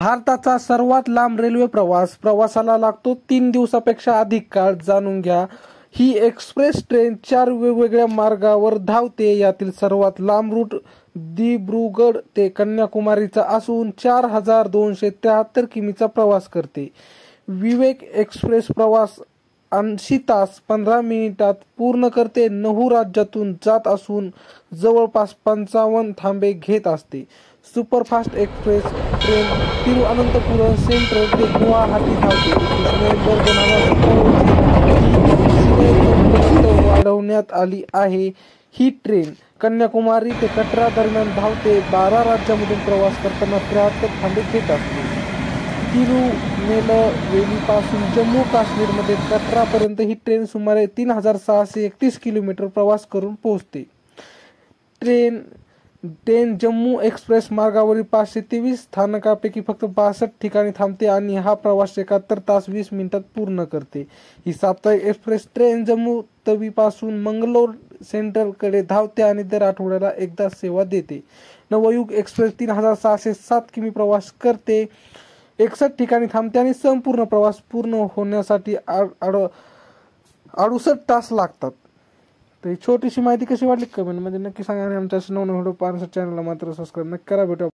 भारताचा सर्वात लांब रेल्वे प्रवासाला लागतो 3 दिवसापेक्षा अधिक काळ. जाणून घ्या. ही एक्सप्रेस ट्रेन 4 वेगवेगळ्या मार्गावर धावते. यातील सर्वात लांब रूट दिब्रुगढ ते कन्याकुमारीचा असून 4273 किमीचा प्रवास करते. विवेक एक्सप्रेस प्रवास 80 तास 15 मिनिटात पूर्ण करते. 9 राज्यातून जात असून जवळपास 55 थांबे घेत असते. Superfast express train Thiruvananthapuram central ते गुवाहाटी धावते. 21 नोव्हेंबर 2017 वाढवण्यात आली आहे. ही ट्रेन कन्याकुमारी ते कटरा दरम्यान धावते. 12 राज्यांमधून प्रवास करताना 73 थांबे घेत असते. तिरुनेलवेलीपासून जम्मू काश्मीरमध्ये कटरापर्यंत ही ट्रेन सुमारे 3631 किलोमीटर प्रवास करून पोहोचते. ट्रेन जम्मू एक्सप्रेस मार्गावरील 523 स्थानकापैकी फक्त 62 ठिकाणी थांबते आणि हा प्रवास 71 तास 20 मिनिटात पूर्ण करते. ही साप्ताहिक एक्सप्रेस ट्रेन जम्मू तवीपासून मंगलोर सेंट्रलकडे धावते आणि दर आठवड्याला एकदा सेवा देते. नवयुग एक्सप्रेस 3607 किमी प्रवास करते. 61 ठिकाणी थांबते आणि संपूर्ण प्रवास पूर्ण होण्यासाठी 68 तास लागतात. तर ही छोटीशी माहिती कशी वाटली कमेंटमध्ये नक्की सांगा आणि आमच्या नवीन व्हिडिओ पाहण्यासाठी चॅनलला मात्र सबस्क्राईब नक्की करा. भेटू.